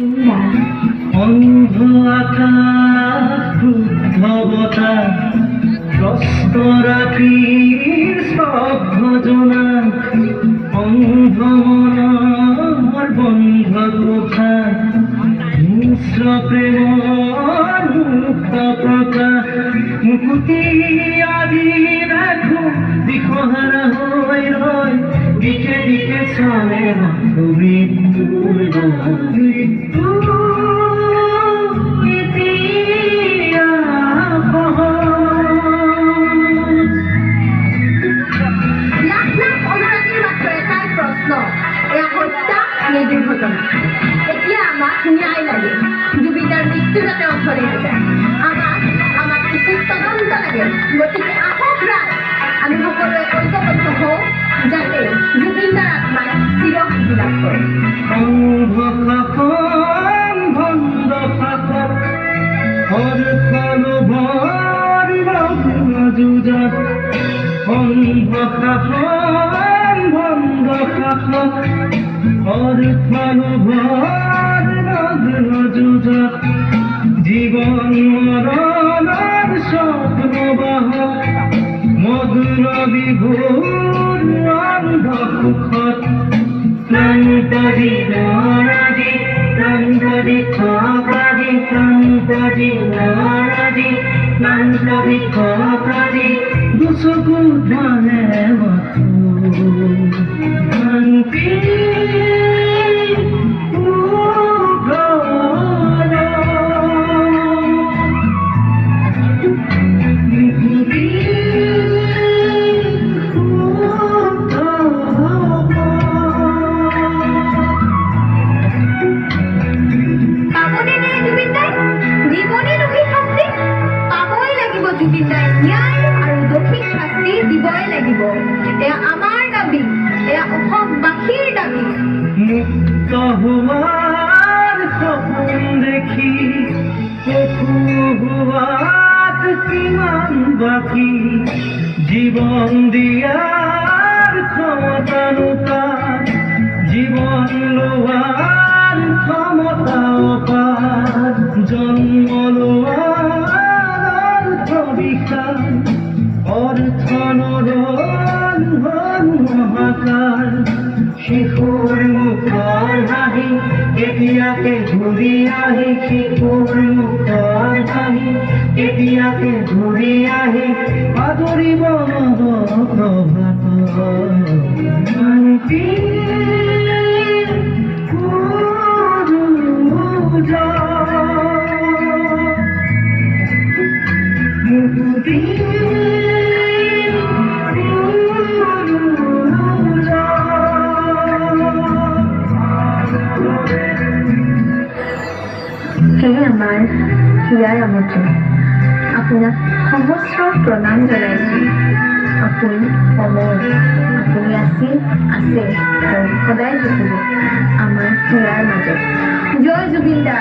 অন্ধ আকাশ শুদ্ধবতা প্ৰস্ত ৰাত্ৰিৰ স্তব্ধজনা অন্ধ মনৰ বন্ধ কোঠা মিশ্ৰ প্ৰেমৰ মুক্ত প্ৰকাশ মুকুতি আজি দেখো দিশহাৰা হৈ ৰয় দিকে দিকে চলে মৃত্যুৰ মৃত্যু দুৰ্ঘটনা এতিয়া আমাক ন্যায় লাগে জুবিনদাৰ মৃত্যু যাতে অথলে নাযায় আমাক উচিত তদন্ত লাগে গতিকে আহক ৰাজ আমি সকলোৱে ঐক্যবদ্ধ হওঁ যাতে জুবিনদাৰ আত্মাই চিৰশান্তি লাভ কৰে জীবন মৰণেৰ স্বপ্নবাহক মধুৰ বিভোৰ অন্ধকুখত প্ৰান্তজি নাৰাজি প্ৰান্তজি খাকাজি প্ৰান্তজি নাৰাজি প্ৰান্তজি খাকাজি দুসকু ধানে মাথু শান্তি জুবিনদাৰ ন্যায় আৰু দোষীক শাস্তি দিবই লাগিব এয়া আমাৰ দাবী এয়া অসমবাসীৰ দাবী মুক্ত হোৱাৰ সপোন দেখি চকু হোৱাত কিমান বাকী জীৱন দিয়াৰ ক্ষমতা নোপায় জীৱন লোৱাৰ ক্ষমতা অপাৰ জন্ম লোৱাৰ মহাকাল শিশুৰ মুখৰ হাঁহি কেতিয়াকে ঘূৰি আহি শিশুৰ মুখৰ হাঁহি কেতিয়াকে ঘূৰি আহি আদৰিব প্ৰভাত শান্তি হে আমাৰ হিয়াৰ আমন্ত্ৰণ আপোনাক সহস্ৰ প্ৰণাম জনাইছোঁ আপুনি অমৰ আপুনি আছিল আছে আৰু সদায় থাকিব আমাৰ হিয়াৰ মাজত জয় জুবিনদা